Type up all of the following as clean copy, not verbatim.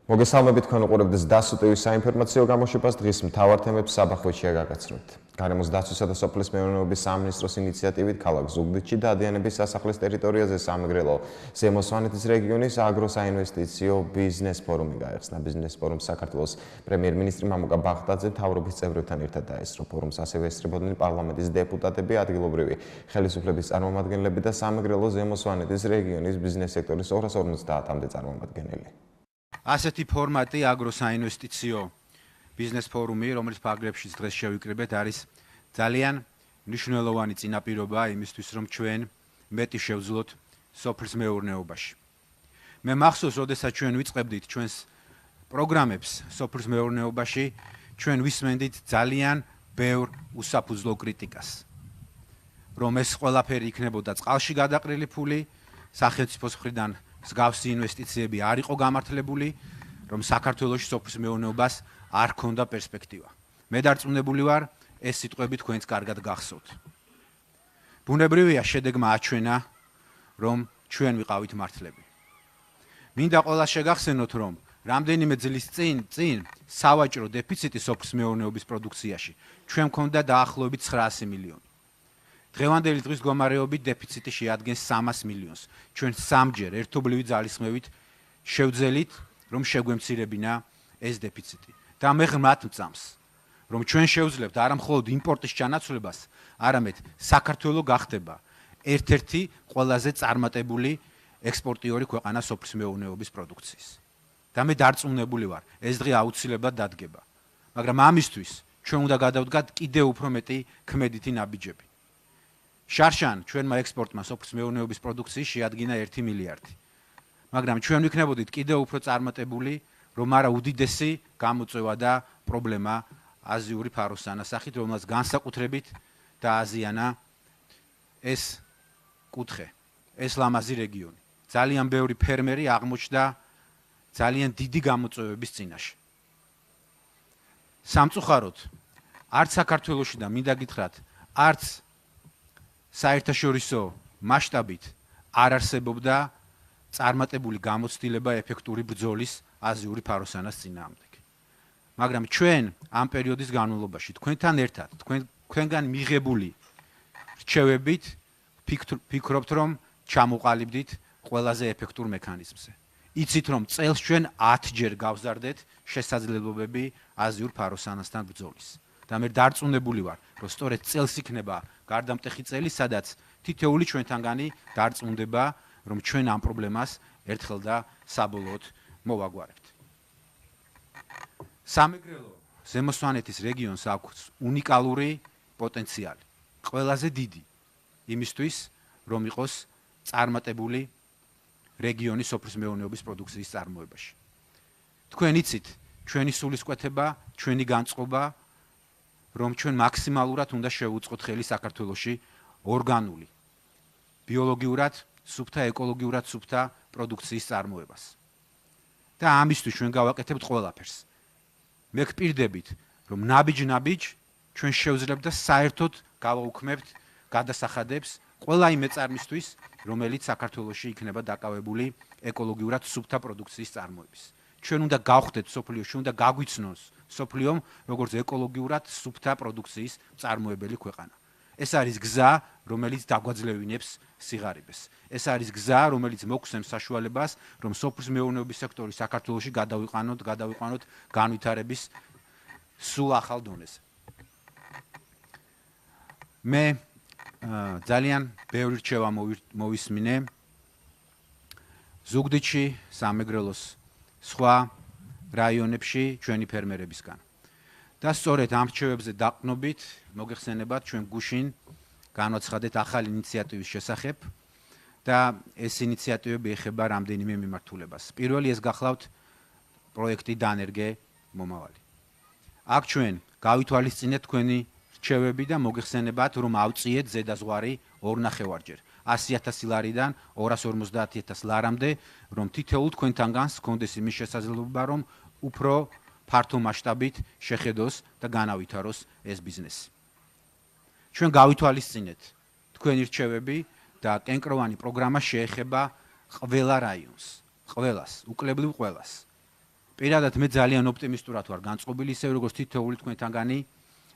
მოგესალმებით თქვენ უყურებთ სდასუ ტევის საინფორმაციო გამოშვებას დღის მთავარ თემებს საბა ხვიჩია გაგაცნობთ. გარემოს დაცვისა და სოფლის მეურნეობის სამინისტროს ინიციატივით ქალაქ ზუგდიდში დადიანების სასახლის ტერიტორიაზე სამეგრელო ზემო სვანეთის რეგიონის აგროსაინვესტიციო ბიზნეს ფორუმი გაიხსნა. ბიზნეს ფორუმს საქართველოს პრემიერ-მინისტრი მამუკა ბაღდაძე მთავრობის წევრებთან ერთად დაესწრო. ფორუმს ასევე ესწრებოდნენ პარლამენტის დეპუტატები, ადგილობრივი ხელისუფლების წარმომადგენლები და სამეგრელო ზემო სვანეთის რეგიონის ბიზნეს სექტორის 250-მდე წარმომადგენელი. ასეთი ფორმატი აგროსაინვესტიციო ბიზნეს ფორუმი, რომელიც ფაგრებშიც დღეს შევიკრიბეთ, არის ძალიან მნიშვნელოვანი წინაპირობა იმისთვის, რომ ჩვენ მეტი შევძლოთ სოფლის მეურნეობაში. მე მახსოვს, როდესაც ჩვენ ვიწყებდით ჩვენს პროგრამებს სოფლის მეურნეობაში, ჩვენ ვისმენდით ძალიან ბევრ უსაფუძვლო კრიტიკას. რომ ეს ყველაფერი იქნებოდა წყალში გადაყრილი ფული, სახელმწიფოს მხრიდან მსგავსი ინვესტიციები არ იყო გამართლებული, რომ საქართველოში სოფლის მეურნეობას არ ჰქონდა პერსპექტივა. მე დარწმუნებული ვარ, ეს სიტყვები თქვენც კარგად გახსოვთ. ბუნებრივია შედეგმა აჩვენა, რომ ჩვენ ვიყავით მართლები. მინდა ყველას შეგახსენოთ, რომ რამდენიმე წლის წინ სავაჭრო დეფიციტი სოფლის მეურნეობის პროდუქციაში ჩვენ მქონდა დაახლოებით 900 მილიონი. დღევანდელი დღის მდგომარეობით დეფიციტი შეადგენს 300 მილიონს. ჩვენ სამჯერ ერთობლივი ძალისხმევით შევძელით, რომ შეგვემცირებინა ეს დეფიციტი. და მე ღრმად ვწამს, რომ ჩვენ შევძლებთ არა მხოლოდ იმპორტის ჩანაცვლებას, არამედ საქართველო გახდება ერთ-ერთი ყველაზე წარმატებული ექსპორტიორი ქვეყანა სოფლის მეურნეობის პროდუქციის. და მე დარწმუნებული ვარ, ეს დღე აუცილებლად დადგება. მაგრამ ამისთვის ჩვენ უნდა გადავდგათ კიდევ უფრო მეტი ქმედითი ნაბიჯები. შარშან ჩვენმა ექსპორტმა სოფლის მეურნეობის პროდუქციის შეადგინა 1 მილიარდი. მაგრამ ჩვენ ვიქნებოდით კიდევ უფრო წარმატებული, რომ არა უდიდესი გამოწვევა და პრობლემა აზიური ფაროს სანასახით, რომელსაც განსაკუთრებით დააზიანა ეს კუთხე, ეს ლამაზი რეგიონი. ძალიან ბევრი ფერმერი აღმოჩნდა ძალიან დიდი გამოწვევების წინაშე. სამწუხაროდ, არც საქართველოში და მინდა გითხრათ, არც საერთაშორისო მასშტაბით არ არსებობდა წარმატებული გამოცდილება ეფექტური ბრძოლის აზიური ფაროსანას წინააღმდეგ. მაგრამ ჩვენ ამ პერიოდის განმავლობაში თქვენთან ერთად, თქვენგან მიღებული რჩევებით ფიქრობთ, რომ ჩამოყალიბდით ყველაზე ეფექტურ მექანიზმზე. იცით, რომ წელს ჩვენ 10 ჯერ გავზარდეთ შესაძლებლობები აზიურ ფაროსანასთან ბრძოლის. და მე დარწმუნებული ვარ, რომ სწორედ წელს იქნება გარდამტეხი წელი, სადაც თითოეული ჩვენთანგანი დარწმუნდება, რომ ჩვენ ამ პრობლემას ერთხელ და საბოლოოდ მოვაგვარებთ. სამეგრელო ზემო სვანეთის რეგიონს აქვს უნიკალური პოტენციალი, ყველაზე დიდი იმისთვის, რომ იყოს წარმატებული რეგიონი სოფლის მეურნეობის პროდუქციის წარმოებაში. თქვენ იცით, ჩვენი სულისკვეთება, ჩვენი განწყობა, რომ ჩვენ მაქსიმალურად უნდა შევუწყოთ ხელი საქართველოში ორგანული, ბიოლოგიურად სუფთა, ეკოლოგიურად სუფთა პროდუქციის წარმოებას. და ამისთვის ჩვენ გავაკეთებთ ყველაფერს. მე გპირდებით, რომ ნაბიჯ-ნაბიჯ ჩვენ შევძლებთ და საერთოდ გავაუქმებთ გადასახადებს ყველა იმ მეწარმისთვის, რომელიც საქართველოში იქნება დაკავებული ეკოლოგიურად სუფთა პროდუქციის წარმოების. ჩვენ უნდა გავხდეთ სოფლიოში, უნდა გაგვიცნოს სოფლიომ, როგორც ეკოლოგიურად სუფთა პროდუქციის წარმოებელი ქვეყანა. ეს არის გზა, რომელიც დაგვაძლევინებს სიღარიბეს. ეს არის გზა, რომელიც მოგხსნებს საშუალებას, რომ სოფლის მეურნეობის სექტორი საქართველოში გადავიყვანოთ განვითარების სულ ახალ დონეზე. მე ძალიან ბევრი რჩევა მოვისმინე ზუგდიდში, სამეგრელოს სხვა რაიონებში ჩვენი ფერმერებისგან. და სწორედ ამ რჩევებზე დაყრდნობით მოგეხსენებათ ჩვენ გუშინ განვაცხადეთ ახალი ინიციატივის შესახებ და ეს ინიციატივები ეხება რამდენიმე მიმართულებას. პირველი ეს გახლავთ პროექტი დანერგე მომავალი. აქ ჩვენ გავითვალისწინეთ თქვენი რჩევები და მოგეხსენებათ, რომ ავწიეთ ზედაზღვარი 2.5-ჯერ 100.000 ლარიდან 250.000 ლარამდე, რომ თითოეულ თქვენთანგანს ჰქონდეს იმის შესაძლებლობა, რომ უფრო ფართო მასშტაბით შეხედოს და განავითაროს ეს ბიზნესი. ჩვენ გავითვალისწინეთ თქვენი რჩევები და კენკროვანი პროგრამა შეეხება ყველა რაიონს, ყველას, უკლებრივ ყველას. პირადად მე ძალიან ოპტიმისტურად ვარ განწყობილი, ისე როგორც თითოეული თქვენთანგანი,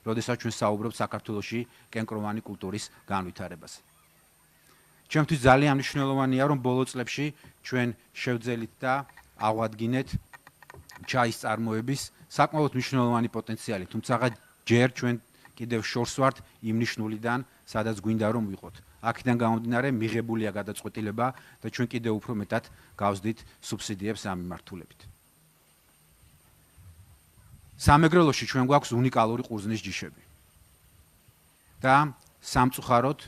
როდესაც ჩვენ საუბრობთ საქართველოში კენკროვანი კულტურის განვითარებაზე. ჩემთვის ძალიან მნიშვნელოვანია, რომ ბოლო წლებში ჩვენ შევძელით და აღვადგინეთ ჩაის წარმოების საკმაოდ მნიშვნელოვანი პოტენციალი, თუმცა ჯერ ჩვენ კიდევ შორს ვართ იმ ნიშნულიდან, სადაც გვინდა რომ ვიყოთ. აქედან გამომდინარე მიღებულია გადაწყვეტილება და ჩვენ კიდევ უფრო მეტად გავსდით სუბსიდიებს ამ მიმართულებით. სამეგრელოში ჩვენ გვაქვს უნიკალური ყურძნის ჯიშები. და სამწუხაროდ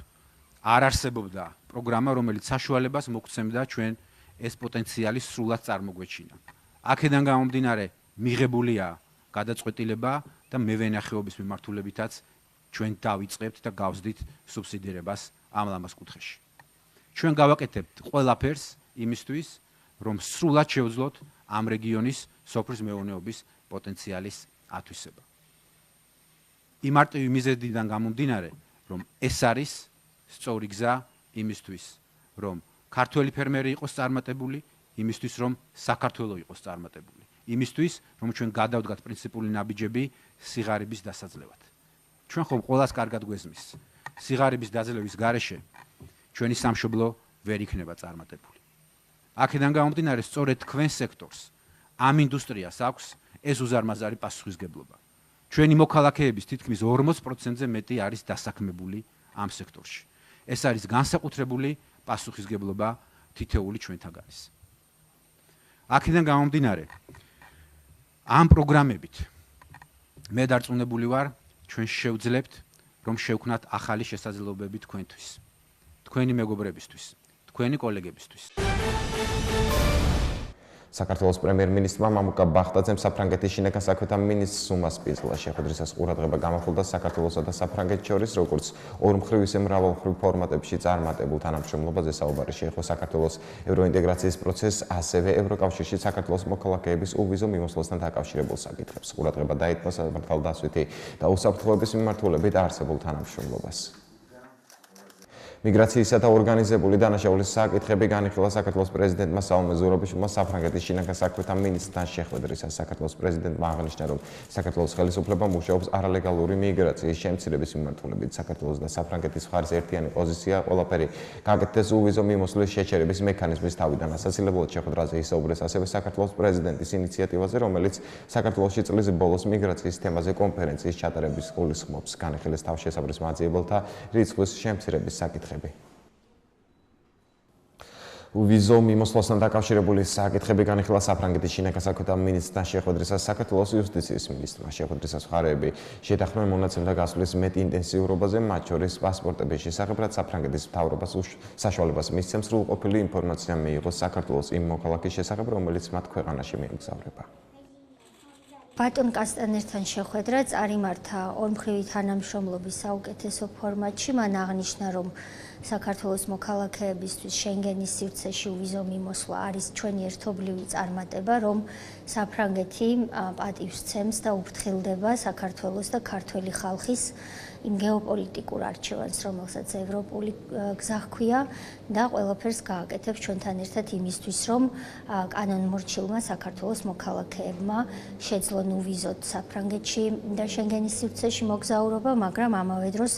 არ არსებობდა პროგრამა, რომელიც საშუალებას მოგცემდა ჩვენ ეს პოტენციალი სრულად წარმოგვეჩინა. აქედან გამომდინარე მიღებულია გადაწყვეტილება და მევენახეობის მიმართულებითაც ჩვენ დავიწყებთ და გავსდით სუბსიდირებას ამ ლამაზ კუთხეში. ჩვენ გავაკეთებთ ყველაფერს იმისთვის, რომ სრულად შევძლოთ ამ რეგიონის სოფლის მეურნეობის პოტენციალის ათვისება. იმ მარტივი მიზეზიდან გამომდინარე, რომ ეს არის სწორი გზა იმისთვის, რომ ქართველი ფერმერი იყოს წარმატებული, იმისთვის, რომ საქართველო იყოს წარმატებული, იმისთვის, რომ ჩვენ გადავდგათ პრინციპული ნაბიჯები სიღარიბის დასაძლევად. ჩვენ ხომ ყველას კარგად გვესმის. სიღარიბის დაძლევის გარეშე ჩვენი სამშობლო ვერ იქნება წარმატებული. აქედან გამომდინარე, სწორედ თქვენ სექტორს, ამ ინდუსტრიას აქვს ეს უზარმაზარი პასუხისგებლობა. ჩვენი მოქალაქეების თითქმის 40%-ზე მეტი არის დასაქმებული ამ სექტორში. ეს არის განსაკუთრებული პასუხისგებლობა თითოეული ჩვენთაგანის. აქედან გამომდინარე, ამ პროგრამებით მე დარწმუნებული ვარ, ჩვენ შევძლებთ, რომ შევქმნათ ახალი შესაძლებლობები თქვენთვის, თქვენი მეგობრებისთვის, თქვენი კოლეგებისთვის. საქართველოს პრემიერ-მინისტრმა მამუკა ბახტაძემ საფრანგეთის შინაგან საქმეთა მინისტრ სუმას პიზლა შეხვედრისას ყურადღება გამახვილდა საქართველოსა და საფრანგეთს შორის, როგორც ორმხრივ ისე მრავალმხრივ ფორმატებში წარმატებულ თანამშრომლობაზე საუბარი შეეხო საქართველოს ევროინტეგრაციის პროცესს, ასევე ევროკავშირში საქართველოს მოქალაქეების უვიზო მიმოსვლასთან დაკავშირებულ საკითხებს. ყურადღება დაეთმო საბრძოლო და უსაფრთხოების მიმართულებით არსებულ თანამშრომლობას. მიგრაციისა და ორგანიზებული დანაშაულის საკითხები განიხილა საქართველოს პრეზიდენტმა საომე ზურაბიშვილმა საფრანგეთის შინაგან საქმეთა მინისტრთან შეხვედრისას. საქართველოს პრეზიდენტმა აღნიშნა, რომ საქართველოს ხელისუფლება მუშაობს არალეგალური მიგრაციის შემცირების მიმართულებით. საქართველოს და საფრანგეთის მხარის ერთიანი პოზიცია ყველაფერი გაკეთდეს უვიზო მიმოსვლის შეჩერების მექანიზმის თავიდან. ასაცილებლად შეხვედრაზე ისაუბრეს ასევე საქართველოს პრეზიდენტის ინიციატივაზე, რომელიც საქართველოში წლის ბოლოს მიგრაციის თემაზე კონფერენციის ჩატარების გულისხმობს. განიხილეს თავშესაფრის მაძიებელთა რიცხვის შემცირების საკითხები. ვიზო მიმოსვლასთან დაკავშირებული საკითხები განიხილა საფრანგეთის შინაგან საქმეთა მინისტრთან შეხვედრისას. საქართველოს იუსტიციის მინისტრმა შეხვედრისას მხარეები შეთანხმდნენ მონაცემთა გასვლის მეტ ინტენსიურობაზე, მათ შორის პასპორტების შესახებ, რაც საფრანგეთის მთავრობას საშუალებას მისცემს სრულყოფილი ინფორმაცია მიიღოს საქართველოს იმ მოქალაქის შესახებ, რომელიც მათ ქვეყანაში მიემგზავრება. ბატონ კასტანერთან შეხვედრა წარიმართა ორმხრივი თანამშრომლობის საუკეთესო ფორმატში. მან აღნიშნა, რომ საქართველოს მოქალაქეებისთვის შენგენის სივრცეში ვიზო მიმოსვლა არის ჩვენი ერთობლივი წარმატება, რომ საფრანგეთი პატივს სცემს და უფრთხილდება საქართველოს და ქართველი ხალხის იმ გეოპოლიტიკურ არჩევანს, რომელსაც ევროპული გზა ჰქვია და ყველაფერს გააკეთებს ჩვენთან ერთად იმისთვის, რომ კანონმორჩილმა საქართველოს მოქალაქეებმა შეძლონ უვიზოთ საფრანგეთში და შენგენის სივრცეში მოგზაურობა, მაგრამ ამავე დროს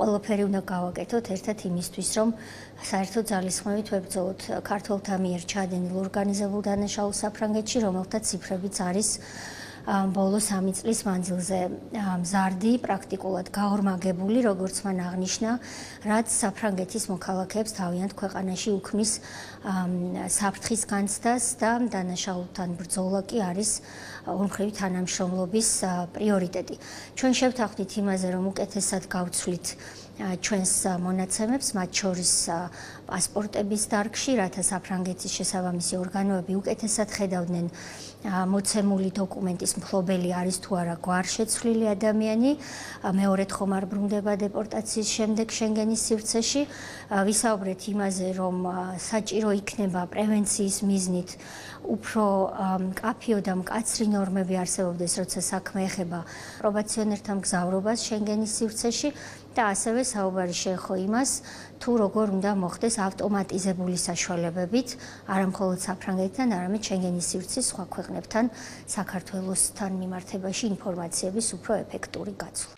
ყველაფერი უნდა გავაკეთოთ ერთად იმისთვის, რომ საერთო ძალისხმევით ვებრძოლოთ ქართველთა მიერ ჩადენილ ორგანიზებულ დანაშაულს საფრანგეთში, რომელთა ციფრებიც არის ბოლო 3 წლის მანძილზე მზარდი, პრაქტიკულად გაორმაგებული, როგორც მან აღნიშნა, რაც საფრანგეთის მოქალაქეებს თავიანთ ქვეყანაში უქმნის საფრთხის განცდას და დანაშაულთან ბრძოლა კი არის ორმხრივი თანამშრომლობის პრიორიტეტი. ჩვენ შევთანხმდით იმაზე, რომ უკეთესად გავცვლით ჩვენს მონაცემებს, მათ შორის პასპორტების დარგში, რათა საფრანგეთის შესაბამისი ორგანოები უკეთესად ხედავდნენ მოცემული დოკუმენტის მფლობელი არის თუ არა გვარშეცვლილი ადამიანი, მეორედ ხომ არ ბრუნდება დეპორტაციის შემდეგ შენგენის სივრცეში. ვისაუბრეთ იმაზე, რომ საჭირო იქნება პრევენციის მიზნით უფრო მკაფიო და მკაცრი ნორმები არსებობდეს, როცა საქმე ეხება პრობაციონერთა მგზავრობას შენგენის სივრცეში და ასევე საუბარი შეეხო იმას, თუ როგორ უნდა მოხდეს ავტომატიზებული საშუალებებით არა მხოლოდ საფრანგეთთან, არამედ შენგენის სივრცის სხვა ქვეყნებთან საქართველოსთან მიმართებაში ინფორმაციების უფრო ეფექტური გაცვლა.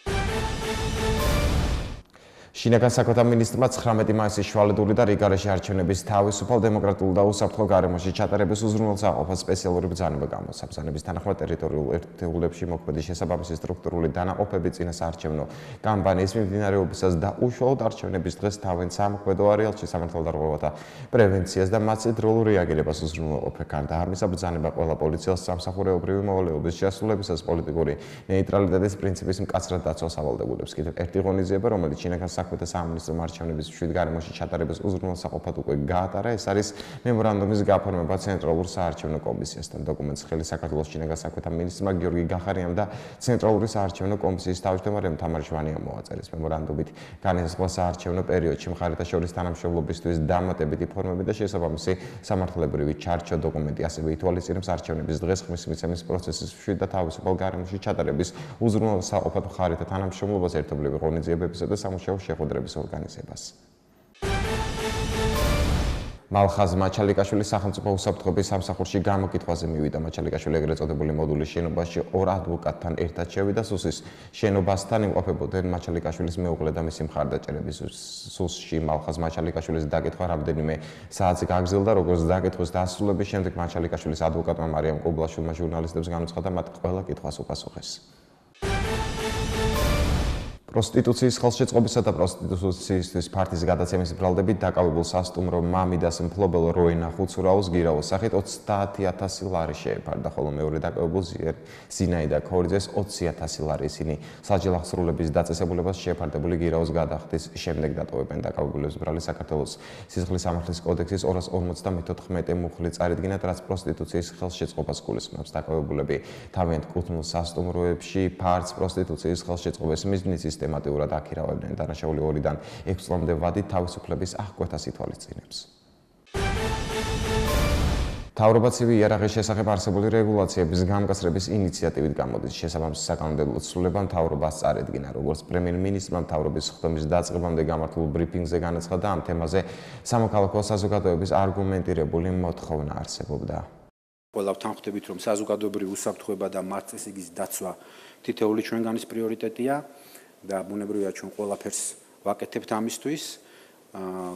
შინაგან საქმეთა მინისტრმა 19 მაისის შვალედური და რიგარეში არჩევნების თავისუფალ დემოკრატიულ და უსაფრთხო გარემოში ჩატარების უზრუნველსაყოფად სპეციალური ბრძანება გამოსცა. ბრძანების თანახმად ტერიტორიულ ერთეულებში მოქმედი შესაბამისი სტრუქტურული დანაყოფები წინასაარჩევნო კამპანიის მიმდინარეობისას და უშუალოდ არჩევნების დღეს თავენ სამოქმედო არეალში სამართალდარღვევათა პრევენციას და მათზე დროულ რეაგირებას უზრუნველყოფენ. გარდა ამისა, ბრძანება ყველა პოლიციას სამსახურეობრივი მოვალეობის შესრულებისას პოლიტიკური ნეიტრალიტეტის პრინციპის მკაცრად დაცვას ავალდებულებს. კიდევ ერთი ღონისძიება, რომელიც შინაგან საქმეთა სამინისტრომ არჩევნების მშვიდ გარემოში ჩატარების უზრუნველსაყოფად უკვე გაატარა, ეს არის მემორანდუმის გაფორმება ცენტრალურ საარჩევნო კომისიასთან. დოკუმენტს ხელი საქართველოს შინაგან საქმეთა მინისტრმა გიორგი გახარიამ და ცენტრალური საარჩევნო კომისიის თავმჯდომარემ თამარ ჟვანიამ მოაწერეს. მემორანდუმით განისაზღვრა საარჩევნო პერიოდში მხარეთა შორის თანამშრომლობისთვის დამატებითი ფორმები და შესაბამისი სამართლებრივი ჩარჩო. დოკუმენტი ასევე ითვალისწინებს არჩევნების დღეს ხმის მიცემის პროცესის მშვიდ და თავისუფალ გარემოში ჩატარების უზრუნველსაყოფად მხარეთა თანამშრომლობას, ერთობლივი ღონისძიებებისა და სამუშაო შეხვედრების ორგანიზებას. მალხაზ მაჩალიკაშვილის სახელმწიფო უსაფრთხოების სამსახურში გამოკითხვაზე მივიდა. მაჩალიკაშვილი ეგრეთ წოდებული მოდულის შენობაში ორ ადვოკატთან ერთად შევიდა. სუსის შენობასთან იმყოფებოდნენ მაჩალიკაშვილის მეუღლე და მისი მხარდაჭერების. სუსში მალხაზ მაჩალიკაშვილის დაკითხვა რამდენიმე საათს გაგრძელდა. როგორც დაკითხვის დასრულების შემდეგ მაჩალიკაშვილის ადვოკატმა მარიამ კუბლაშვილმა ჟურნალისტებს განუცხადა, მათ ყველა კითხვას უპასუხეს. პროსტიტუციის ხელშეწყობისა და პროსტიტუციისთვის ფართის გადაცემის ბრალდებით დაკავებულ სასტუმრო მამიდას მფლობელ როინა ხუცურაუს გირაოს სახით 30,000 ლარი შეეფარდა, ხოლო მეორე დაკავებულ ზინაიდა ქორიძეს 20,000 ლარი. ისინი საჯელახსრულების დაწესებულებას შეეფარდებული გირაოს გადახდის შემდეგ დატოვებენ. დაკავებულებს ბრალი საქართველოს სისხლის სამართლის კოდექსის 254 მუხლი წარიდგინათ, რაც პროსტიტუციის ხელშეწყობას გულისხმობს. დაკავებულები თავიანთ კუთვნილ სასტუმროებში ფართს პროსტიტუციის ხელშეწყობის მიზნით სისტემატურად აქირავებდნენ. დანაშაული 2-დან 6 წლამდე ვადით თავისუფლების აღკვეთას ითვალისწინებს. მთავრობა ცივი იარაღის შესახებ არსებული რეგულაციების გამკაცრების ინიციატივით გამოდის. შესაბამისი საკანონმდებლო ცვლილება მთავრობას წარედგინა. როგორც პრემიერ-მინისტრმა მთავრობის ხდომის დაწყებამდე გამართულ ბრიფინგზე განაცხადა, ამ თემაზე სამოქალაქო საზოგადოების არგუმენტირებული მოთხოვნა არსებობდა. ყველავთან ხვდებით, რომ საზოგადოებრივი უსაფრთხოება და მართლწესრიგის დაცვა თითოეული ჩვენგანის პრიორიტეტია და ბუნებრივია ჩვენ ყველაფერს ვაკეთებთ ამისთვის.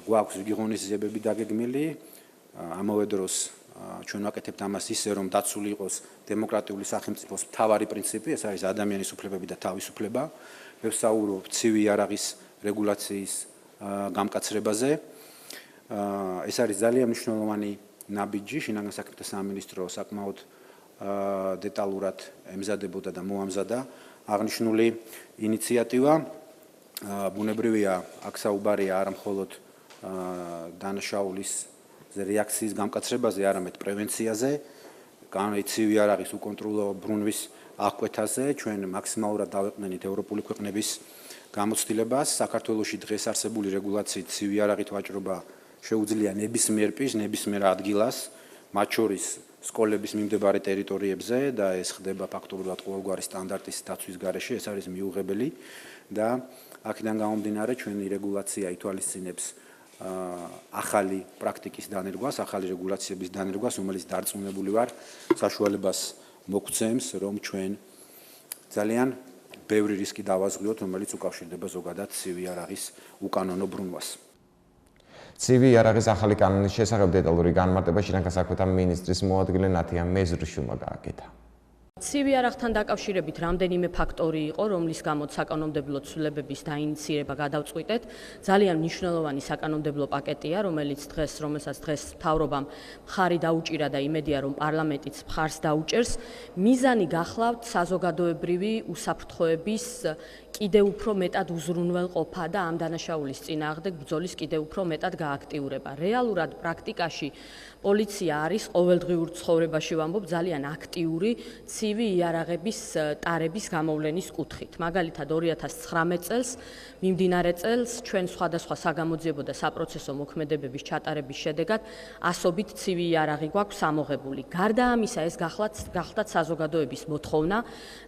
გვაქვს იგი ღონისძიებები დაგეგმილი, ამავე დროს ჩვენ ვაკეთებთ ამას ისე, რომ დაცული იყოს დემოკრატიული სახელმწიფოს მთავარი პრინციპი, ეს არის ადამიანის უფლებები და თავისუფლება. ვსაუბრობ ცივი იარაღის რეგულაციის გამკაცრებაზე. ეს არის ძალიან მნიშვნელოვანი ნაბიჯი, შინაგან საქმეთა სამინისტრო საკმაოდ დეტალურად ემზადებოდა და მოამზადა აღნიშნული ინიციატივა. ბუნებრივია, აქ საუბარია არა მხოლოდ დანაშაულის რეაქციის გამკაცრებაზე, არამედ პრევენციაზე, განიცივი იარაღის უკონტროლო ბრუნვის აღკვეთაზე. ჩვენ მაქსიმალურად დავეყნენით ევროპული ქვეყნების გამოცდილებას. საქართველოში დღეს არსებული რეგულაციით ცივი იარაღით ვაჭრობა შეუძლია ნებისმიერ პირს, ნებისმიერ ადგილას, მათ შორის სკოლების მიმდებარე ტერიტორიებზე და ეს ხდება ფაქტობრივად ყოველგვარი სტანდარტის დაცვის გარეშე. ეს არის მიუღებელი და აქედან გამომდინარე ჩვენი რეგულაცია ითვალისწინებს ახალი პრაქტიკის დანერგვას, ახალი რეგულაციების დანერგვას, რომელიც დარწმუნებული ვარ საშუალებას მოგცემს, რომ ჩვენ ძალიან ბევრი რისკი დავაზღვიოთ, რომელიც უკავშირდება ზოგადად ცივი იარაღის უკანონო ბრუნვას. ცივი იარაღის ახალი კანონის შესახებ დეტალური განმარტება შინაგან საქმეთა მინისტრის მოადგილე ნათია მეზრიშვილმა გააკეთა. ცივი იარაღთან დაკავშირებით რამდენიმე ფაქტორი იყო, რომლის გამოც საკანონმდებლო ცვლილებების დაინიცირება გადავწყვიტეთ. ძალიან მნიშვნელოვანი საკანონმდებლო პაკეტია, რომელსაც დღეს მთავრობამ მხარი დაუჭირა და იმედია, რომ პარლამენტიც მხარს დაუჭერს. მიზანი გახლავთ საზოგადოებრივი უსაფრთხოების კიდევ უფრო მეტად უზრუნველყოფა და ამ დანაშაულის წინააღმდეგ ბრძოლის კიდევ უფრო მეტად გააქტიურება. რეალურად პრაქტიკაში პოლიცია არის ყოველდღიურ ცხოვრებაში ვამბობ ძალიან აქტიური ცივი იარაღების ტარების გამოვლენის კუთხით. მაგალითად 2019 წელს მიმდინარე წელს ჩვენ სხვადასხვა საგამოძიებო და საპროცესო მოქმედებების ჩატარების შედეგად ასობით ცივი იარაღი გვაქვს ამოღებული. გარდა ამისა ეს გახლდათ საზოგადოების მოთხოვნა,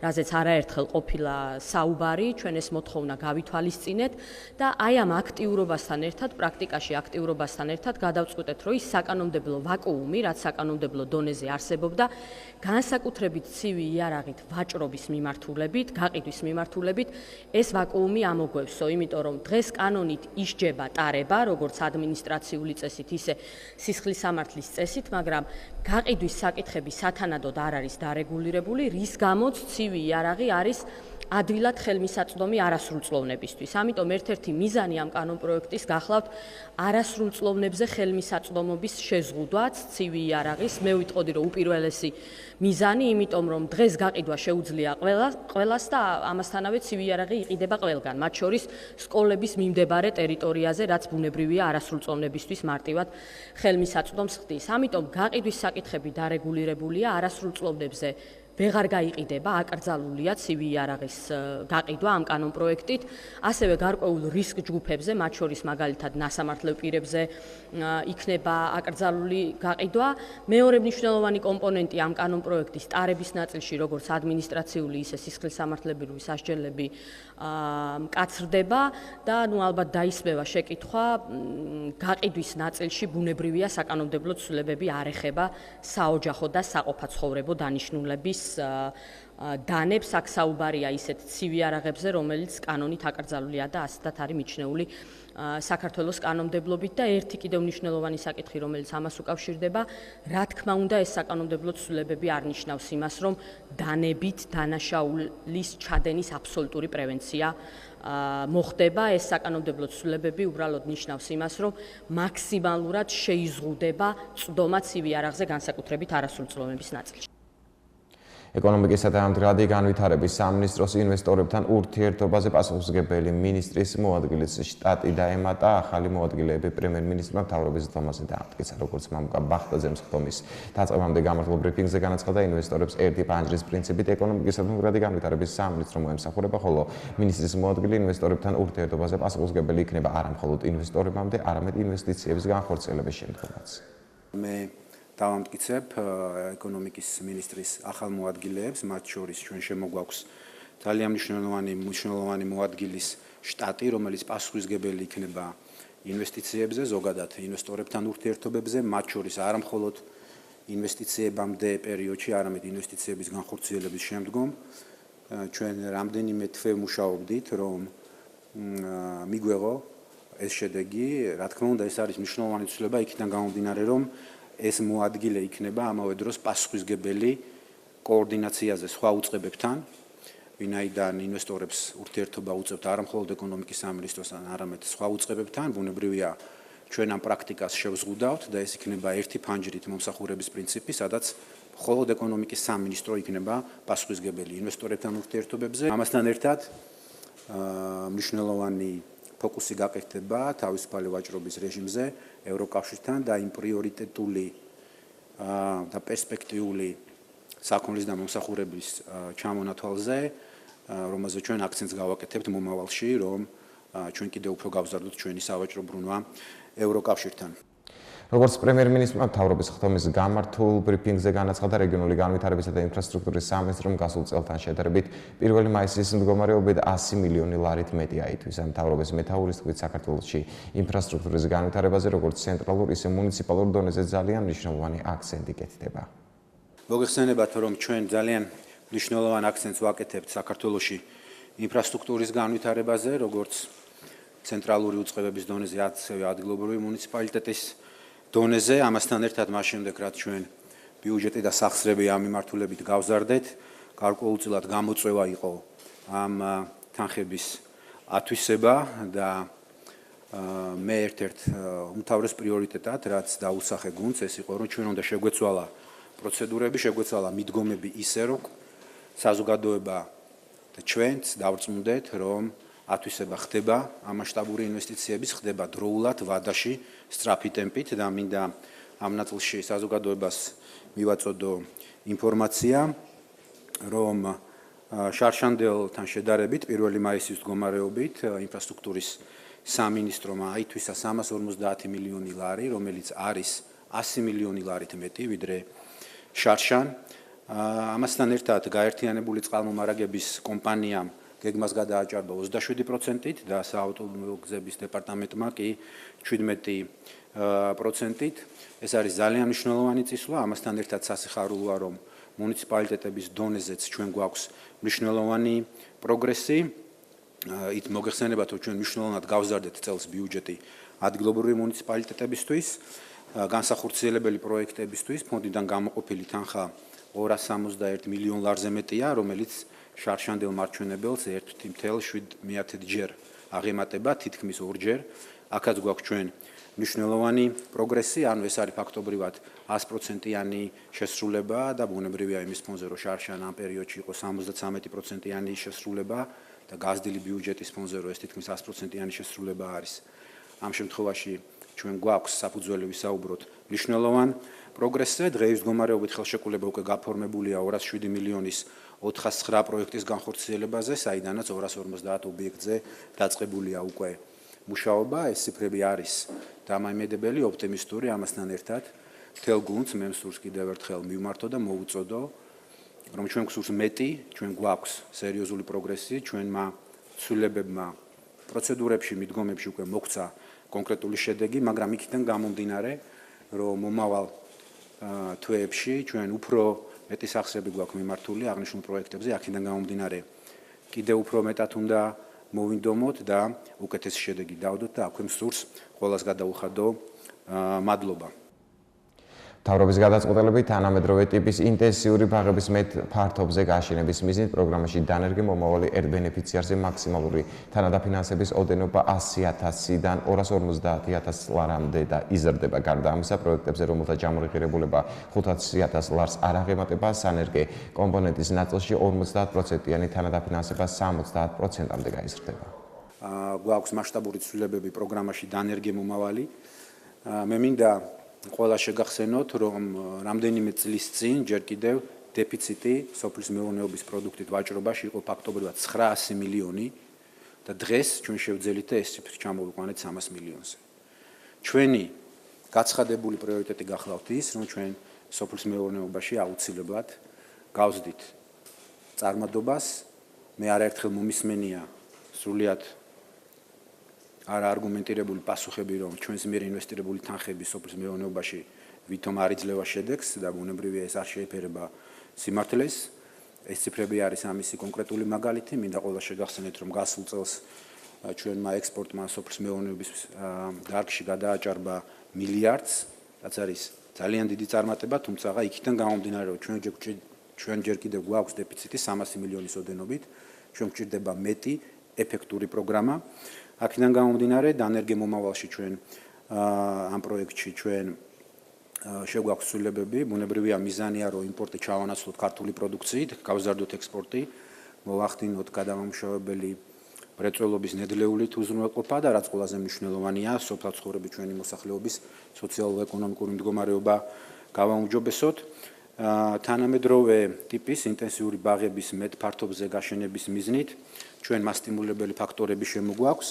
რაზეც არაერთხელ ყოფილა საუბარი, ჩვენ ეს მოთხოვნა გავითვალისწინეთ და აი ამ აქტიურობასთან ერთად, პრაქტიკაში აქტიურობასთან ერთად გადავწყვიტეთ, რომ ის საკანონმდებლო ვაკუუმი, რაც საკანონმდებლო დონეზე არსებობდა, განსაკუთრებით ცივი იარაღით ვაჭრობის მიმართულებით, გაყიდვის მიმართულებით, ეს ვაკუუმი ამოგვევსო, იმიტომ რომ დღეს კანონით ისჯება ტარება, როგორც ადმინისტრაციული წესით, ისე სისხლის სამართლის წესით, მაგრამ გაყიდვის საკითხები სათანადოდ არ არის დარეგულირებული, რის გამოც ცივი იარაღი არის ადვილად ხელმისაწვდომი არასრულწლოვნებისთვის. ამიტომ ერთ-ერთი მიზანი ამ კანონპროექტის გახლავთ არასრულწლოვნებზე ხელმისაწვდომობის შეზღუდვაც ცივი იარაღის. მე ვიტყოდი, რომ უპირველესი მიზანი, იმიტომ რომ დღეს გაყიდვა შეუძლია ყველას და ამასთანავე ცივი იარაღი იყიდება ყველგან, მათ შორის სკოლების მიმდებარე ტერიტორიაზე, რაც ბუნებრივია არასრულწლოვნებისთვის მარტივად ხელმისაწვდომს ხდის. ამიტომ გაყიდვის საკითხები დარეგულირებულია, არასრულწლოვნებზე ვეღარ გაიყიდება, აკრძალულია ცივი იარაღის გაყიდვა ამ კანონპროექტით, ასევე გარკვეულ რისკ ჯგუფებზე, მათ შორის მაგალითად ნასამართლელ პირებზე იქნება აკრძალული გაყიდვა. მეორე მნიშვნელოვანი კომპონენტი ამ კანონპროექტის ტარების ნაწილში, როგორც ადმინისტრაციული, ისე სისხლის სამართლებრივი სასჯელები მკაცრდება და ალბათ დაისმევა შეკითხვა, გაყიდვის ნაწილში ბუნებრივია საკანონმდებლო ცვლილებები არ ეხება საოჯახო და საყოფაცხოვრებო დანიშნულების დანებს, აქ საუბარია ისეთ ცივი იარაღებზე, რომელიც კანონით აკრძალულია და ასეთად არის მიჩნეული საქართველოს კანონმდებლობით და ერთი კიდევ მნიშვნელოვანი საკითხი, რომელიც ამას უკავშირდება, რა თქმა უნდა, ეს საკანონმდებლო ცვლილებები არ ნიშნავს იმას, რომ დანებით დანაშაულის ჩადენის აბსოლუტური პრევენცია მოხდება. ეს საკანონმდებლო ცვლილებები უბრალოდ ნიშნავს იმას, რომ მაქსიმალურად შეიზღუდება წვდომა ცივი იარაღზე, განსაკუთრებით არასრულწლოვნების ნაწილში. ეკონომიკისა და ამდგრადი განვითარების სამინისტროს ინვესტორებთან ურთიერთობაზე პასუხისმგებელი მინისტრის მოადგილის შტატი დაემატა. ახალი მოადგილეები პრემიერ-მინისტრმა მთავრობის თომაზე დაამტკიცა, როგორც მამუკა ბახტაძემ ხტომის დაწყებამდე გამართულ ბრიფინგზე განაცხადა, ინვესტორებს ერთი პანჯრის პრინციპით ეკონომიკისა და ამდგრადი განვითარების სამინისტრო მოემსახურება, ხოლო მინისტრის მოადგილი ინვესტორებთან ურთიერთობაზე პასუხისმგებელი იქნება არა მხოლოდ ინვესტორებამდე, არამედ ინვესტიციების განხორციელების შემთხვევაც. დავამტკიცებ ეკონომიკის მინისტრის ახალ მოადგილეებს, მათ შორის ჩვენ შემოგვაქვს ძალიან მნიშვნელოვანი მოადგილის შტატი, რომელიც პასუხისმგებელი იქნება ინვესტიციებზე, ზოგადად ინვესტორებთან ურთიერთობებზე, მათ შორის არა მხოლოდ ინვესტიციებამდე პერიოდში, არამედ ინვესტიციების განხორციელების შემდგომ. ჩვენ რამდენიმე თვე მუშაობდით, რომ მიგვეღო ეს შედეგი, რა თქმა უნდა, ეს არის მნიშვნელოვანი ცვლილება იქიდან გამომდინარე, რომ ეს მოადგილე იქნება ამავე დროს პასუხისმგებელი კოორდინაციაზე სხვა უწყებებთან, ვინაიდან ინვესტორებს ურთიერთობა უწევთ არა მხოლოდ ეკონომიკის სამინისტროსთან, არამედ სხვა უწყებებთან, ბუნებრივია ჩვენ ამ პრაქტიკას შევზღუდავთ და ეს იქნება ერთი ფანჯრით მომსახურების პრინციპი, სადაც მხოლოდ ეკონომიკის სამინისტრო იქნება პასუხისმგებელი ინვესტორებთან ურთიერთობებზე. ამასთან ერთად მნიშვნელოვანი ფოკუსი გაკეთდება თავისუფალი ვაჭრობის რეჟიმზე ევროკავშირთან და იმ პრიორიტეტული და პერსპექტიული საქონლის და მომსახურების ჩამონათვალზე, რომელზეც ჩვენ აქცენტს გავაკეთებთ მომავალში, რომ ჩვენ კიდევ უფრო გავზარდოთ ჩვენი სავაჭრო ბრუნვა ევროკავშირთან. როგორც პრემიერ-მინისტრმა მთავრობის ხტომის გამართულ ბრიფინგზე განაცხადა, რეგიონული განვითარებისა და ინფრასტრუქტურის სამინისტრომ გასულ წელთან შედარებით 1 მაისის მდგომარეობით 100 მილიონი ლარით მეტი აითვისა. მთავრობის მეთაურის თქმით, საქართველოში ინფრასტრუქტურის განვითარებაზე როგორც ცენტრალურ, ისე მუნიციპალურ დონეზე ძალიან მნიშვნელოვანი აქცენტი კეთდება. მოგეხსენებათ, რომ ჩვენ ძალიან მნიშვნელოვან აქცენტს ვაკეთებთ საქართველოში ინფრასტრუქტურის განვითარებაზე, როგორც ცენტრალური უწყებების დონეზე, ასევე ადგილობრივი მუნიციპალიტეტის დონეზე. ამასთან ერთად მას შემდეგ, რაც ჩვენ ბიუჯეტი და სახსრები ამ მიმართულებით გავზარდეთ, გარკვეულწილად გამოწვევა იყო ამ თანხების ათვისება და მე ერთ-ერთ უმთავრეს პრიორიტეტად, რაც დაუსახე გუნდს, ეს იყო, რომ ჩვენ უნდა შეგვეცვალა პროცედურები, შეგვეცვალა მიდგომები ისე, რომ საზოგადოება და ჩვენც დავწმუნდეთ, რომ ათვისება ხდება, ამასშტაბური ინვესტიციების ხდება დროულად, ვადაში, სწრაფი ტემპით და მინდა ამ ნაწილში საზოგადოებას მივაწოდო ინფორმაცია, რომ შარშანდელთან შედარებით 1 მაისის მდგომარეობით ინფრასტრუქტურის სამინისტრომ აითვისა 350 მილიონი ლარი, რომელიც არის 100 მილიონი ლარით მეტი ვიდრე შარშან. ამასთან ერთად გაერთიანებული წყალმომარაგების კომპანიამ გეგმას გადააჭარბა 27%-ით და საავტომობილო გზების დეპარტამენტმა კი 17%-ით. ეს არის ძალიან მნიშვნელოვანი წისვლა, ამასთან ერთად სასიხარულოა, რომ მუნიციპალიტეტების დონეზეც ჩვენ გვაქვს მნიშვნელოვანი პროგრესი. It მოგეხსენებათ, რომ ჩვენ მნიშვნელოვნად გავზარდეთ წელს ბიუჯეტი ადგილობრივი მუნიციპალიტეტებისთვის, განსახორციელებელი პროექტებისთვის, ფონდიდან გამოყოფილი თანხა 271 მილიონ ლარზე მეტია, რომელიც შარშანდელ მარჩვენებელს 1.7 ჯერ აღემატება, თითქმის 2 ჯერ. აქაც გვაქვს ჩვენ მნიშვნელოვანი პროგრესი, ანუ ეს არის ფაქტობრივად 100%-იანი შესრულება და ბუნებრივია იმის ფონზე, რომ შარშან ამ პერიოდში იყო 73%-იანი შესრულება და გაზრდილი ბიუჯეტის ფონზე, რომ ეს თითქმის 100%-იანი შესრულება არის. ამ შემთხვევაში ჩვენ გვაქვს საფუძველი ვისაუბროთ მნიშვნელოვან პროგრესზე. დღეის მდგომარეობით ხელშეკრულება უკვე გაფორმებულია 207 მილიონის 409 პროექტის განხორციელებაზე, საიდანაც 250 ობიექტზე დაწყებულია უკვე მუშაობა. ეს ციფრები არის დამაიმედებელი, ოპტიმისტური, ამასთან ერთად მთელ გუნდს მე მსურს კიდევ ერთხელ მივმართო და მოვუწოდო, რომ ჩვენ გვსურს მეტი, ჩვენ გვაქვს სერიოზული პროგრესი, ჩვენმა ცვლილებებმა პროცედურებში, მიდგომებში უკვე მოგვცა კონკრეტული შედეგი, მაგრამ იქიდან გამომდინარე, რომ მომავალ თვეებში ჩვენ უფრო მეტი სახსრები გვაქვს მიმართული აღნიშნულ პროექტებზე, აქედან გამომდინარე კიდევ უფრო მეტად უნდა მოვინდომოთ და უკეთესი შედეგი დავდოთ და აქვე მსურს ყველას გადაუხადო მადლობა. მთავრობის გადაწყვეტილებით თანამედროვე ტიპის ინტენსიური ბაღების მეტ ფართობზე გაშენების მიზნით პროგრამაში დანერგი მომავალი ერთ ბენეფიციარზე მაქსიმალური თანადაფინანსების ოდენობა 100.000-დან 250.000 ლარამდე და იზრდება. გარდა ამისა, პროექტებზე, რომელთა ჯამრიგირებულება 500.000 ლარს არ აღემატება, სანერგე კომპონენტის ნაწილში 50%-იანი თანადაფინანსება 70%-მდე გაიზრდება. გვაქვს მასშტაბური ცვლილებები პროგრამაში დანერგი მომავალი. მე მინდა ყველა შეგახსენოთ, რომ რამდენიმე წლის წინ ჯერ კიდევ დეფიციტი სოფლის მეურნეობის პროდუქტით ვაჭრობაში იყო ფაქტობრივად 900 მილიონი და დღეს ჩვენ შევძელით და ეს ციფრი ჩამოვიყვანეთ 300 მილიონზე. ჩვენი გაცხადებული პრიორიტეტი გახლავთ ის, რომ ჩვენ სოფლის მეურნეობაში აუცილებლად გავზდით წარმადობას. მე არაერთხელ მომისმენია სრულიად არაარგუმენტირებული პასუხები, რომ ჩვენს მიერ ინვესტირებული თანხები სოფლის მეურნეობაში ვითომ არ იძლევა შედეგს და ბუნებრივია ეს არ შეეფერება სიმართლეს. ეს ციფრები არის ამისი კონკრეტული მაგალითი. მინდა ყველა შეგახსენეთ, რომ გასულ წელს ჩვენმა ექსპორტმა სოფლის მეურნეობის დარგში გადააჭარბა მილიარდს, რაც არის ძალიან დიდი წარმატება, თუმცა იქიდან გამომდინარე, რომ ჩვენ ჯერ კიდევ გვაქვს დეფიციტი 300 მილიონის ოდენობით, ჩვენ გვჭირდება მეტი ეფექტური პროგრამა. აქედან გამომდინარე, დანერგი მომავალში ჩვენ ამ პროექტში ჩვენ შეგვაქვს ცვლილებები, ბუნებრივია მიზანია, რომ იმპორტი ჩავანაცვლოთ ქართული პროდუქციით, გავზარდოთ ექსპორტი, მოვახდინოთ გადამამუშავებელი მრეწველობის ნედლეულით უზრუნველყოფა და რაც ყველაზე მნიშვნელოვანია, სოფლად ცხოვრების ჩვენი მოსახლეობის სოციალურ-ეკონომიკური მდგომარეობა გავაუმჯობესოთ. თანამედროვე ტიპის ინტენსიური ბაღების მეტ ფართობზე გაშენების მიზნით ჩვენ მასტიმულებელი ფაქტორები შემოგვაქვს.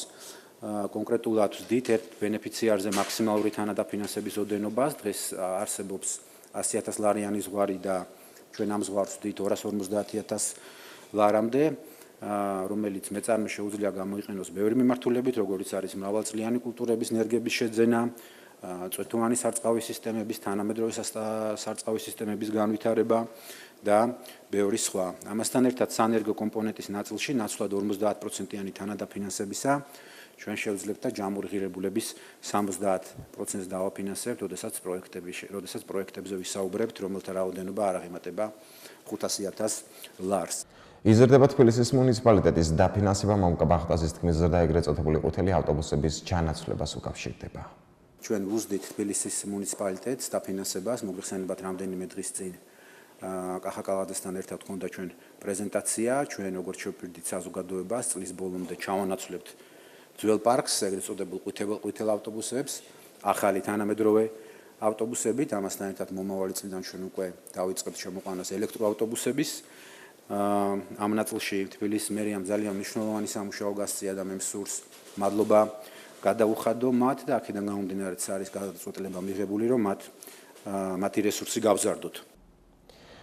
კონკრეტულად ვსდით ერთ ბენეფიციარზე მაქსიმალური თანადაფინანსების ოდენობას. დღეს არსებობს 100.000 ლარიანი ზღვარი და ჩვენ ამ ზღვარს ვსდით 250.000 ლარამდე, რომელიც მეწარმე შეუძლია გამოიყენოს ბევრი მიმართულებით, როგორიც არის მრავალწლიანი კულტურების ნერგების შეძენა, წვეთოვანი სარწყავი სისტემების, თანამედროვე სარწყავი სისტემების განვითარება და ბევრი სხვა. ამასთან ერთად სანერგო კომპონენტის ნაწილში ნაცვლად 50%-იანი თანადაფინანსებისა ჩვენ შევძლებთ და ჯამური ღირებულების 70%-ს დავაფინანსებთ, როდესაც პროექტებზე ვისაუბრებთ, რომელთა რაოდენობა არ აღემატება 500.000 ლარს. იზრდება თბილისის მუნიციპალიტეტის დაფინანსება მომკა ბახტაზის თქმის ზრდა ეგრეთ წოდებული ყვითელი ავტობუსების ჩანაცვლებას უკავშირდება. ჩვენ ვუზდით თბილისის მუნიციპალიტეტს დაფინანსებას, მოგეხსენებათ რამდენიმე დღის წინ კახაკალაძესთან ერთად ჰქონდა ჩვენ პრეზენტაცია, ჩვენ როგორც შევფირდით საზოგადოებას წლის ბოლომდე ჩავანაცვლებთ ძველ პარკს, ეგრეთ წოდებულ ყვითელ ავტობუსებს, ახალი თანამედროვე ავტობუსებით, ამასთან ერთად მომავალი წლიდან ჩვენ უკვე დავიწყებთ შემოყვანას ელექტროავტობუსების ამ ნაწილში თბილისის მერიამ ძალიან მნიშვნელოვანი სამუშაო გასწია და მე მსურს მადლობა გადაუხადო მათ და აქედან გამომდინარეც არის გადაწყვეტილება მიღებული, რომ მათი რესურსი გავზარდოთ.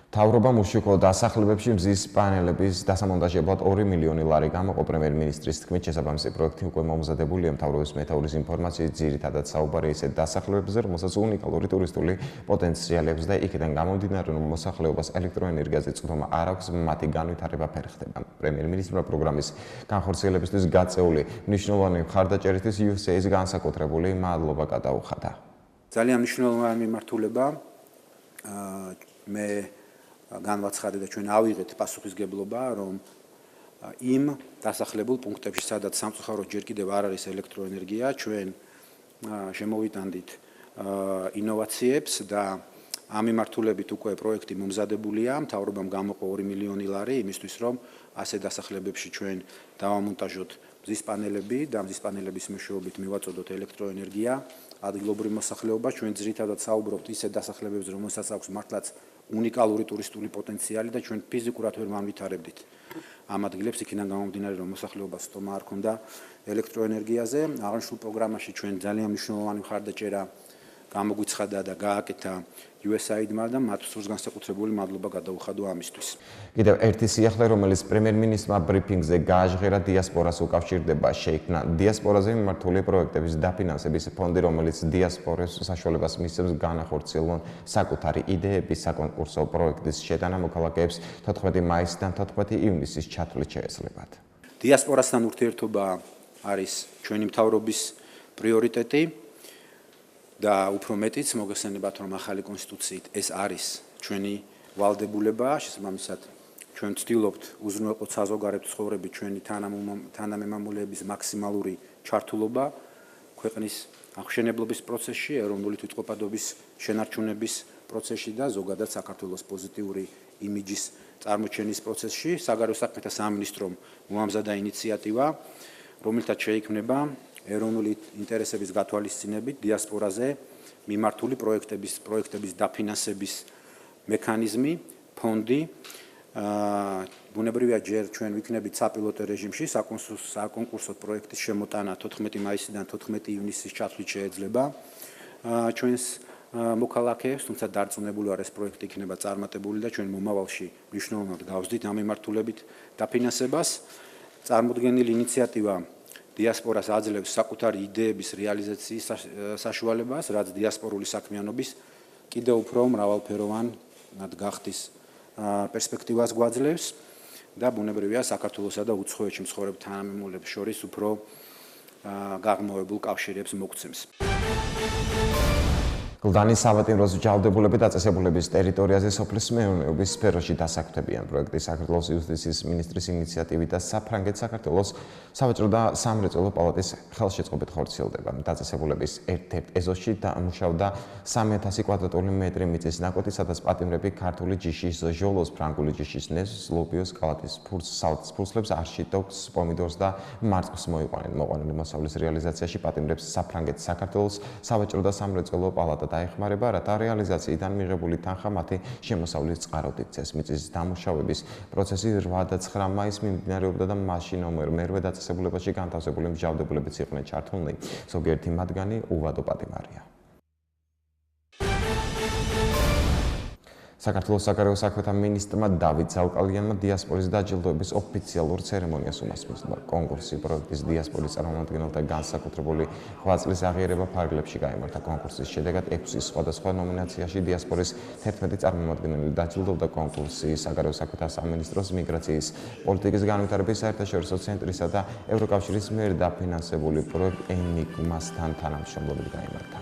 მთავრობამ უშუქო დასახლებებში მზის პანელების დასამონტაჟებლად 2 მილიონი ლარი გამოყო პრემიერ-მინისტრის თქმით, შესაბამისი პროექტი უკვე მომზადებულია. მთავრობის მეთაურის ინფორმაციით, ძირითადად საუბარია ისეთ დასახლებებზე, რომელსაც უნიკალური ტურისტული პოტენციალი აქვს და იქიდან გამომდინარე, რომ მოსახლეობას ელექტროენერგიაზე წვდომა არ აქვს, მათი განვითარება ფერხდება. პრემიერ-მინისტრმა პროგრამის განხორციელებისთვის გაწეული მნიშვნელოვანი მხარდაჭერისთვის USAID-ს განსაკუთრებული მადლობა გადაუხადა. ძალიან მნიშვნელოვანი მიმართულება მე განვაცხადე და ჩვენ ავიღეთ პასუხისგებლობა, რომ იმ დასახლებულ პუნქტებში, სადაც სამწუხაროდ ჯერ კიდევ არ არის ელექტროენერგია, ჩვენ შემოვიტანდით ინოვაციებს და ამ მიმართულებით უკვე პროექტი მომზადებულია. მთავრობამ გამოყო 2 მილიონი ლარი იმისთვის, რომ ასე დასახლებებში ჩვენ დავამონტაჟოთ მზის პანელები და მზის პანელების მეშვეობით მივაწოდოთ ელექტროენერგია. ადგილობრივ მოსახლეობას ჩვენ ძირითადად საუბრობთ ისეთ დასახლებებზე, რომელსაც აქვს მართლაც უნიკალური ტურისტული პოტენციალი და ჩვენ ფიზიკურად ვერ მანვითარებდით ამ ადგილებს, იქიდან გამომდინარე, რომ მოსახლეობას სტომა არ ქონდა ელექტროენერგიაზე. აღნიშნულ პროგრამაში ჩვენ ძალიან მნიშვნელოვანი მხარდაჭერა გამოგვიცხადა და გააკეთა USAID-მა და მათ სურს განსაკუთრებული მადლობა გადაუხადო ამისთვის. კიდევ ერთი სიახლე, რომელიც პრემიერ-მინისტრმა ბრიფინგზე გააჟღერა, დიასპორას უკავშირდება. შეიქმნა დიასპორაზე მიმართული პროექტების დაფინანსების ფონდი, რომელიც დიასპორას საშუალებას მისცემს განახორციელონ საკუთარი იდეების საკონკურსო პროექტის შეტანა მოქალაქეებს 14 მაისიდან 14 ივნისის ჩათვლით შეეძლებათ. დიასპორასთან ურთიერთობა არის ჩვენი მთავრობის პრიორიტეტი. და უფრო მეტიც მოგესალმებათ, რომ ახალი კონსტიტუციით ეს არის ჩვენი ვალდებულება, შესაბამისად ჩვენ ვცდილობთ უზრუნველყოთ საზოგადოებრივი ცხოვრების ჩვენი თანამემამულეების მაქსიმალური ჩართულობა ქვეყნის აღშენებლობის პროცესში, ეროვნული თვითყოფადობის შენარჩუნების პროცესში და ზოგადად საქართველოს პოზიტიური იმიჯის წარმოჩენის პროცესში. საგარეო საქმეთა სამინისტრომ მოამზადა ინიციატივა, რომელთაც შეიქმნება ეროვნული ინტერესების გათვალისწინებით დიასპორაზე მიმართული პროექტების დაფინანსების მექანიზმი, ფონდი. ბუნებრივია ჯერ ჩვენ ვიქნებით საპილოტო რეჟიმში, საკონკურსო პროექტის შემოტანა 14 მაისიდან 14 ივნისის ჩათვლით შეეძლება ჩვენს მოქალაქეებს, თუმცა დარწმუნებული ვარ, ეს პროექტი იქნება წარმატებული და ჩვენ მომავალში მნიშვნელოვნად გავზრდით ამ მიმართულებით დაფინანსებას. წარმოდგენილი ინიციატივა დიასპორას აძლევს საკუთარი იდეების რეალიზაციის საშუალებას, რაც დიასპორული საქმიანობის კიდევ უფრო მრავალფეროვანად გახდის პერსპექტივას გვაძლევს და ბუნებრივია საქართველოსა და უცხოეთში მცხოვრებ თანამემამულეებს შორის უფრო გაღრმავებულ კავშირებს მოგცემს. გლდანის საპატიმროს ჯალდებულები დაწესებულების ტერიტორიაზე სოფლის მეურნეობის სფეროში დასაქმდებიან. პროექტი საქართველოს იუსტიციის მინისტრის ინიციატივით და საფრანგეთ საქართველოს სავაჭრო და სამრეწველო პალატის ხელშეწყობით ხორციელდება. დაწესებულების ერთ-ერთ ეზოში დამუშავდა 3000 კვადრატული მეტრი მიწის ნაკვეთი, სადაც პატიმრები ქართული ჯიშის ჟოლოს, ფრანგული ჯიშის ნეზს, ლობიოს, კალათის ფურცლებს, არშიტოქს, პომიდორს და მარწყვს მოიყვანენ. მოყვანილი მოსავლის რეალიზაციაში პატიმრებს საფრანგეთ საქართველოს სავაჭრო და სამრეწველო პალატა დაეხმარება, რათა რეალიზაციიდან მიღებული თანხა მათი შემოსავლის წყაროდ იქცეს. მიწის დამუშავების პროცესი 8 და 9 მაისს მიმდინარეობდა და მასში ნომერ მერვე დაწესებულებაში განთავსებული მსჯავრდებულებიც იყვნენ ჩართულნი. ზოგიერთი მათგანი უვადო პატიმარია. საქართველოს საგარეო საქმეთა მინისტრმა დავით ზავკალიანმა დიასპორის დაჯილდოების ოფიციალურ ცერემონიას უმასპინძლა. კონკურსი პროექტის დიასპორის წარმომადგენელთა განსაკუთრებული ღვაწლის აღიარება ფარგლებში გაიმართა. კონკურსის შედეგად 6 სხვადასხვა ნომინაციაში დიასპორის 11 წარმომადგენელი დაჯილდოვდა. კონკურსი საგარეო საქმეთა სამინისტროს მიგრაციის პოლიტიკის განვითარების საერთაშორისო ცენტრისა და ევროკავშირის მიერ დაფინანსებული პროექტ ენიგმასთან თანამშრომლობით გაიმართა.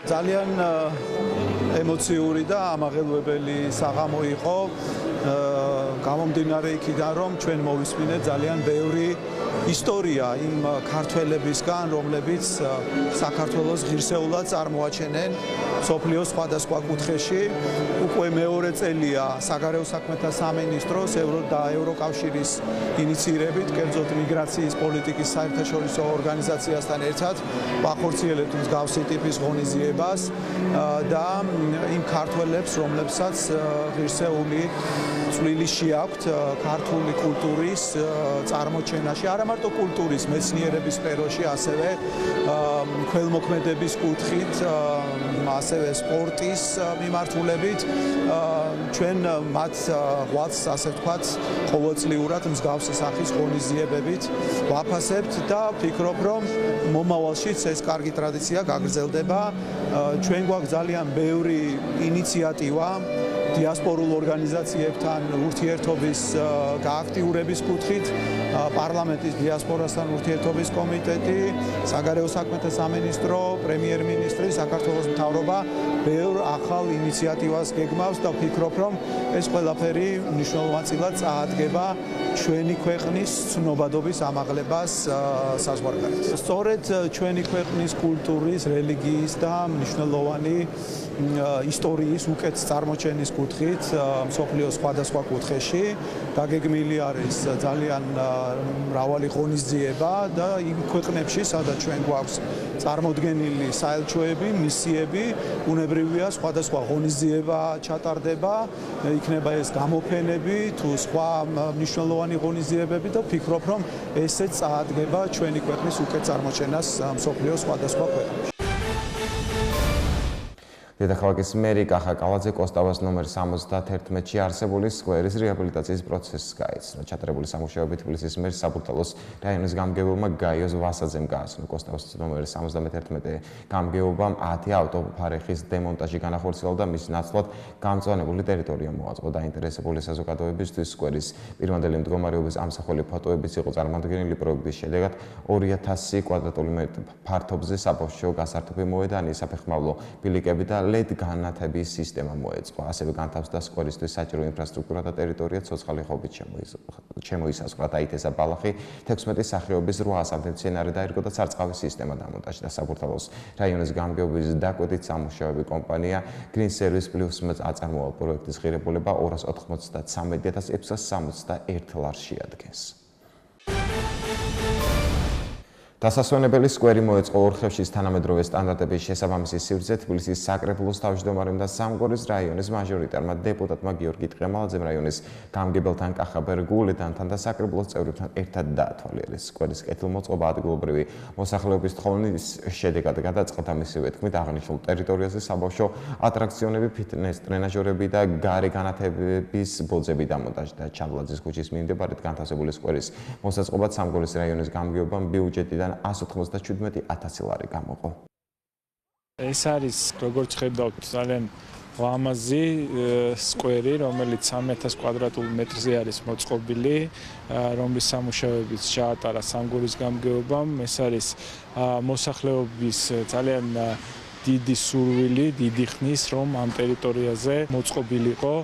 ძალიან ემოციური და ამაღელვებელი საღამო იყო. გამომდინარე იქიდან, რომ ჩვენ მოვისმინეთ ძალიან ბევრი ისტორია იმ ქართველებისგან, რომლებიც საქართველოს ღირსეულად წარმოაჩენენ სოფლიოს სხვადასხვა კუთხეში. უკვე მეორე წელია საგარეო საქმეთა სამინისტროს და ევროკავშირის ინიციირებით, კერძოდ მიგრაციის პოლიტიკის საერთაშორისო ორგანიზაციასთან ერთად ვახორციელებთ მსგავსი ტიპის ღონისძიებას და იმ ქართველებს, რომლებსაც ღირსეული წვლილი შეაქვთ ქართული კულტურის წარმოჩენაში, არა მარტო კულტურის, მეცნიერების სფეროში, ასევე ქველმოქმედების კუთხით, ასევე სპორტის მიმართულებით ჩვენ მათ ღვაწს, ასე ვთქვათ, ყოველწლიურად მსგავსი სახის ღონისძიებებით ვაფასებთ და ვფიქრობ, რომ მომავალშიც ეს კარგი ტრადიცია გაგრძელდება. ჩვენ გვაქვს ძალიან ბევრი ინიციატივა დიასპორულ ორგანიზაციებთან ურთიერთობის გააქტიურების კუთხით, პარლამენტის დიასპორასთან ურთიერთობის კომიტეტი, საგარეო საქმეთა სამინისტრო, პრემიერ-მინისტრი, საქართველოს მთავრობა ბევრ ახალ ინიციატივას გეგმავს და ვფიქრობ, რომ ეს ყველაფერი მნიშვნელოვანწილად წაადგება ჩვენი ქვეყნის ცნობადობის ამაღლებას საზღვარგარეთ. სწორედ ჩვენი ქვეყნის კულტურის, რელიგიის და მნიშვნელოვანი ისტორიის უკეთ წარმოჩენის კუთხით მსოფლიოს სხვადასხვა კუთხეში დაგეგმილი არის ძალიან მრავალი ღონისძიება და იმ ქვეყნებში, სადაც ჩვენ გვაქვს წარმოდგენილი საელჩოები, მისიები, უნებრივია სხვადასხვა ღონისძიება ჩატარდება, იქნება ეს გამოფენები თუ სხვა მნიშვნელოვანი ღონისძიებები და ვფიქრობ, რომ ესეც წაადგება ჩვენი ქვეყნის უკეთ წარმოჩენას მსოფლიოს სხვადასხვა ქვეყნებში. დედაქალაქის მერი კახა კალაძე კოსტავას ნომერ 71-ში არსებული სკვერის რეაბილიტაციის პროცესს გაეცნო. ჩატარებული სამუშაოები თბილისის მერის საბურთალოს რაიონის გამგეობებმა გაიოს ვასაძემ გააცნო. კოსტავას ნომერ 71 გამგეობამ 10 ავტოფარეხის დემონტაჟი განახორციელა და მის ნაცვლად გამწვანებული ტერიტორია მოაწყო. დაინტერესებული საზოგადოებისთვის სკვერის პირვანდელი მდგომარეობის ამსახველი ფოტოებიც იყო წარმოდგენილი. პროექტის შედეგად 2000 კვადრატული მეტრი ფართობზე საბავშვო გასართობი მოედანი, საფეხმავლო ბილიკები და LED განათების სისტემა მოეწყო. ასევე განთავსდა სკვერისთვის საჭირო ინფრასტრუქტურა და ტერიტორია ცოცხალი ხობით შემოისაზღვრა. დაითესა ბალახი, 16 სახეობის 800-მდე მცენარე დაირგო და სარწყავი სისტემა დამონტაჟდა. საბურთალოს რაიონის გამგეობის დაკვეთით სამუშაოები კომპანია Green Service Plus-მა აწარმოა. პროექტის ღირებულება 293,661 ლარს შეადგენს. დასასვენებელი სკვერი მოეწყო ორხევშის თანამედროვე სტანდარტების შესაბამისი სივრცე თბილისის საკრებულოს თავმჯდომარემ და სამგორის რაიონის მაჟორიტარმა დეპუტატმა გიორგი ტყემალაძემ რაიონის გამგებელთან კახა ბერგულედანთან და საკრებულოს წევრებთან ერთად დაათვალიერეს. სკვერის კეთილმოწყობა ადგილობრივი მოსახლეობის თხოვნის შედეგად გადაწყდა. მისივე თქმით, აღნიშნულ ტერიტორიაზე საბავშვო ატრაქციონები, ფიტნეს ტრენაჟერები და გარე განათებების ბოძები დამონტაჟდა. ჩავლაძის ქუჩის მიმდებარედ განთავსებული სკვერის მოსაწყობად სამგორის რაიონის გამგეობამ ბიუჯეტიდან 197,000 ლარი გამოყო. ეს არის, როგორც ხედავთ, ძალიან ლამაზი სკვერი, რომელიც 3,000 კვადრატულ მეტრზე არის მოწყობილი, რომლის სამუშაოებიც ჩაატარა სამგორის გამგეობამ. ეს არის მოსახლეობის ძალიან დიდი სურვილი, დიდი ხნის, რომ ამ ტერიტორიაზე მოწყობილიყო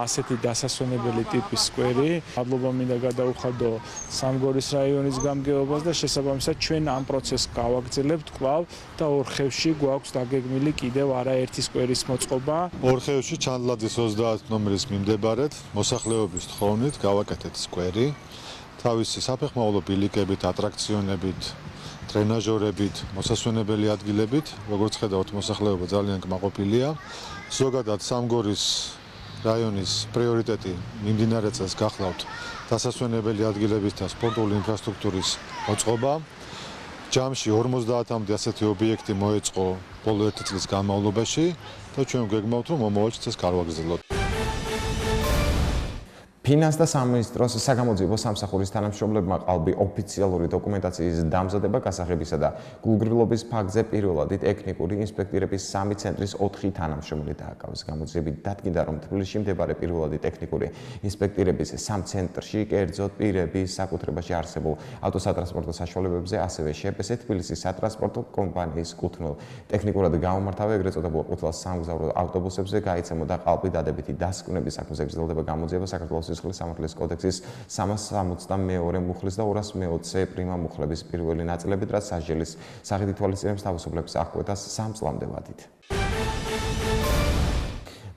ასეთი დასასვენებელი ტიპის სკვერი. მადლობა მინდა გადაუხადო სამგორის რაიონის გამგეობას და შესაბამისად ჩვენ ამ პროცესს გავაგრძელებთ კვლავ და ორხევში გვაქვს დაგეგმილი კიდევ არაერთი სკვერის მოწყობა. ორხევში ჩანდლაძის 30 ნომრის მიმდებარედ მოსახლეობის თხოვნით გავაკეთეთ სკვერი. თავისი საფეხმავლო ბილიკებით, ატრაქციონებით, ტრენაჟორებით, მოსასვენებელი ადგილებით, როგორც ხედავთ, მოსახლეობა ძალიან კმაყოფილია. ზოგადად სამგორის რაიონის პრიორიტეტი მიმდინარე წელს გახლავთ დასასვენებელი ადგილების და სპორტული ინფრასტრუქტურის მოწყობა. ჯამში 50-მდე ასეთი ობიექტი მოეწყო ბოლო 1 წლის განმავლობაში და ჩვენ გეგმავთ, რომ მომავალშიც ეს გავაგრძელოთ. ფინანსთა სამინისტროს საგამოძიებო სამსახურის თანამშრომლებმა ყალბი ოფიციალური დოკუმენტაციის დამზადება, გასაღებისა და გულგრილობის ფაქტზე პირველადი ტექნიკური ინსპექტირების 3 ცენტრის 4 თანამშრომელი დააკავეს. გამოძიებით დადგინდა, რომ თბილისში მდებარე პირველადი ტექნიკური ინსპექტირების 3 ცენტრში კერძოდ პირების საკუთრებაში არსებულ ავტოსატრანსპორტო საშუალებებზე, ასევე შეეპესა თბილისის სატრანსპორტო კომპანიის კუთვნილ ტექნიკურად გაუმართავე ეგრეთ წოდებულ ყუთლას სამგზავრო ავტობუსებზე გაიცემოდა ყალბი დადებითი დასკვნების საქმეზე გრძელდება გამოძიება საქართველოს სისხლის სამართლის კოდექსის 362 მუხლის და 220 პრიმა მუხლების პირველი ნაწილებით, რაც სასჯელის სახით ითვალისწინებს თავისუფლების აღკვეთას 3 წლამდე ვადით.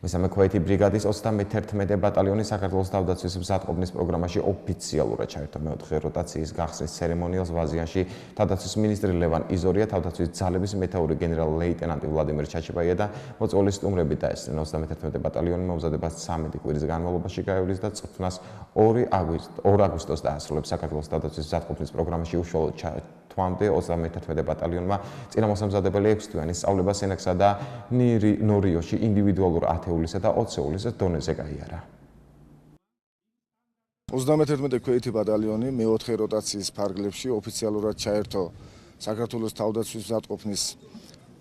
მესამე ქვეითი ბრიგადის 31 ბატალიონი საქართველოს თავდაცვის მზადყოფნის პროგრამაში ოფიციალურად ჩაერთო მეოთხე როტაციის გახსნის ცერემონიალს ვაზიანში. თავდაცვის მინისტრი ლევან იზორია, თავდაცვის ძალების მეთაური გენერალ-ლეიტენანტი ვლადიმერ ჩაჩებაია და მოწვეული სტუმრები დაესწრნენ. 31 ბატალიონი მომზადებას 13 კვირის განმავლობაში გაივლის და წვრთნას 2 აგვისტოს დაასრულებს. საქართველოს თავდაცვის მზადყოფნის პროგრამაში უშუალოდ თვამდე 31 ბატალიონმა წინა მოსამზადებელი 6 თვიანი სწავლება სენაქსა და ნორიოში ინდივიდუალურ ათეულისა და 20-ეულის დონეზე გაიარა. 31 ქვეითი ბატალიონი მეოთხე როტაციის ფარგლებში ოფიციალურად ჩაერთო საქართველოს თავდაცვის მზადყოფნის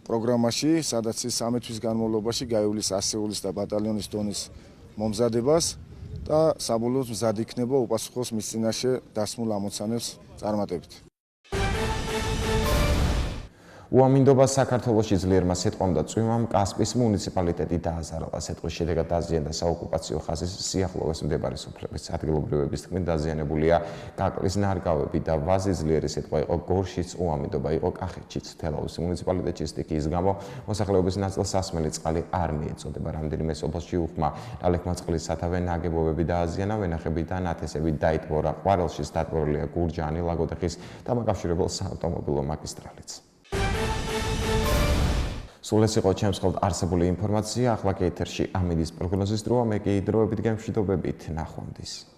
პროგრამაში, სადაც ის 13 თვის განმავლობაში გაივლის 100-ეულის და ბატალიონის დონის მომზადებას და საბოლოოდ მზად იქნება უპასუხოს მის წინაშე დასმულ ამოცანებს წარმატებით. უამინდობა საქართველოში ძლიერმა სიტყვამ და წვიმამ კასპის მუნიციპალიტეტი დააზარალა. სიტყვის შედეგად დაზიანდა საოკუპაციო ხაზის სიახლოვეს მდებარე სოფლების. ადგილობრივების თქმით დაზიანებულია კაკლის ნარგავები და ვაზი. ძლიერი სიტყვა იყო გორშიც, უამინდობა იყო კახეთშიც. თელავის მუნიციპალიტეტში სტიქიის გამო მოსახლეობის ნაწილს სასმელი წყალი არ მიეწოდება. რამდენიმე სოფელში უხმა ნალექმა წყლის სათავე ნაგებობები დააზიანა, ვენახები და ნათესები დაიტბორა. ყვარელშიც დატბორილია გურჯაანი, ლაგოდეხის დამაკავშირებელ საავტომობილო მაგისტრალიც. სულ ეს იყო ჩემს ხელთ არსებული ინფორმაცია. ახლა კი ეთერში ამინდის პროგნოზის დროა. მე კი დროებით გემშვიდობებით. ნახვამდის.